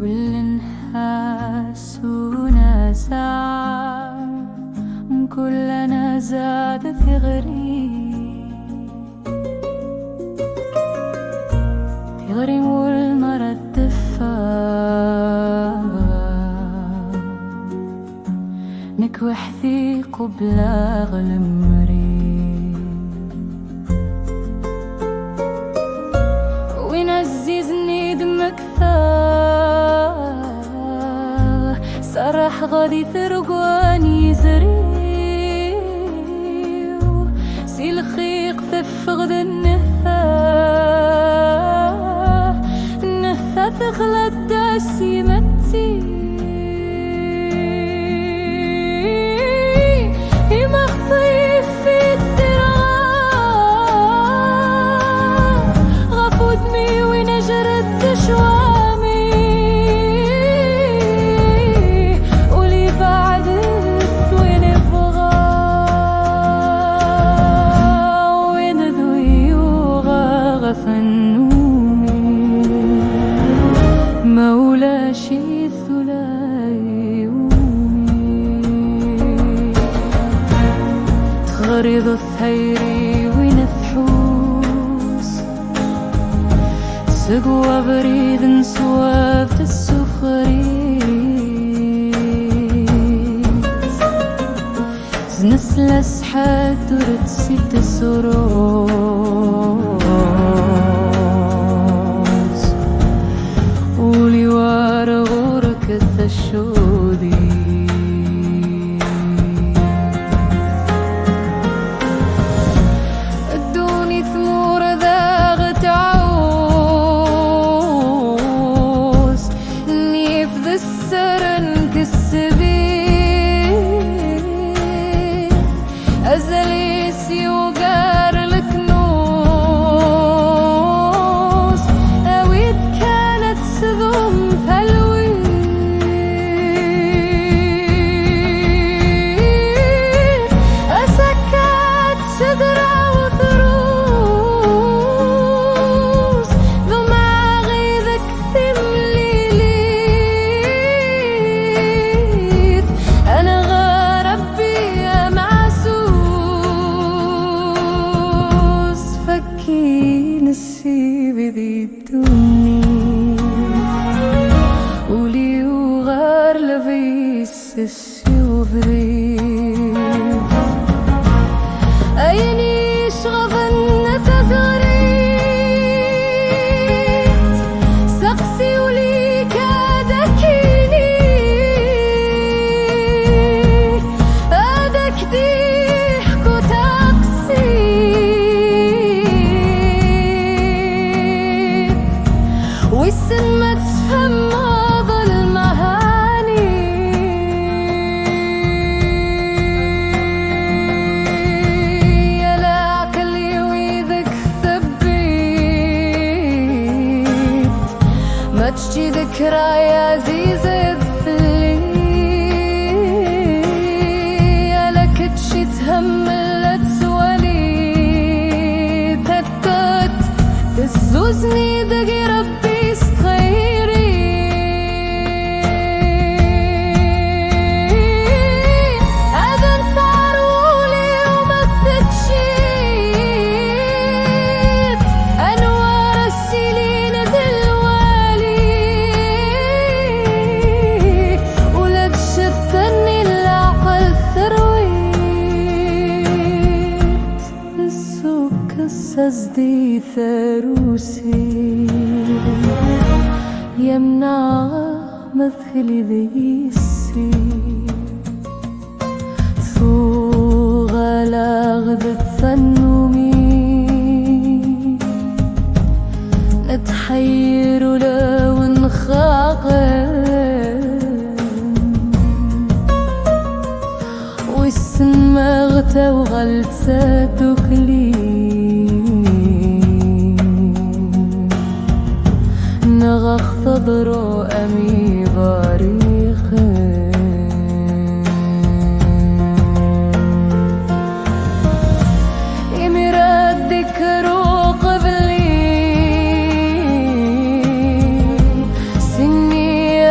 كل نحاس ونزع كلنا زاد ثغري والمرض دفا نكوح ثيق بلا غلمري وينززني دمك صرح غادي ثرقواني يزري سي الخيق ثف غد النثا تغلى الداسي متي مخطيف في الدراع غفو دمي ونجرد تشوامي ولي بعدت وين بغى وين ذوي وغاغف النومي مولاشي ثلاي غريض الثيري ونثحوس سقوى بريد نسوافت السخريت زنس لسحات ورتسي تسروس ولي وارغورك الثشودي أزليسي وقار الكنوس أويد كانت سذوم ثلوي أسكات سدرة وثروس دماغي ذك ثمليليث أنا غربي يا نسي بذي الدنيا ولي وغار لفيس السيوفري أيني شغفن تزغريت سقسي ولي كادكيني هذاك ديحك وتقسي والسن ما تفهم هذا المهاني يا العقل ويدك ثبيت ما تجي ذكرى يا عزيزة يدفلي يا لك تشي تهمل تسولي ثتت تزوزني دقي ربي استخيري أذن ثارولي ومثتشيت أنوار السنين دلوالي ولد شتني العقل ثرويت السوق السزدي ثروسي يمنع مدخلي ذي السي ثوغ لاغذ الثنومي نتحير لو نخاقم والسن مغتى وغلتك لي نغخ تضرو أمي باريخ يمراد ذكرو قبلي سني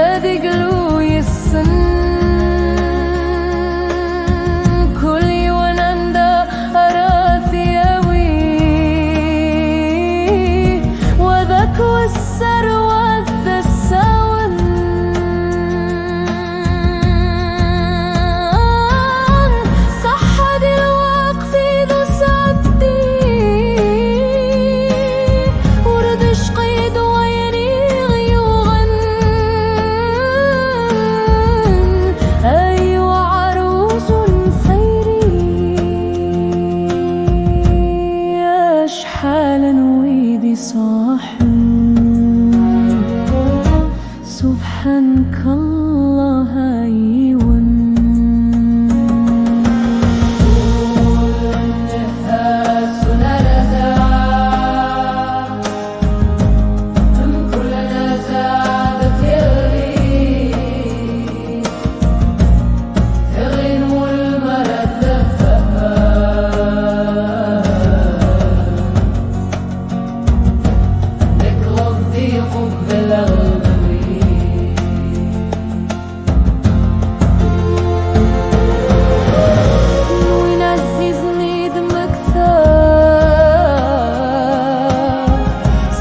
صاحي سبحانك الله أيوان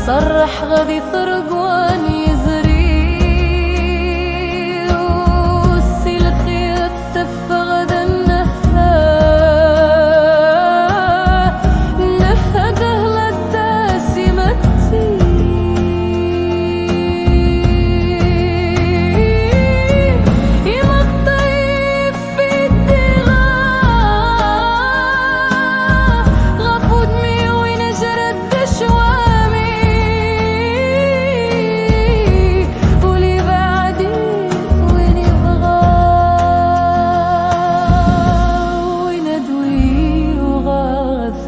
صرح غادي يفرق وان يزري وسي الخيط ثف غدا نهده للداسي متي يمقطيف في الدغا غفو دمي وين جرد شوامي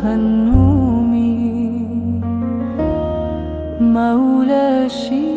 النومي مولا شي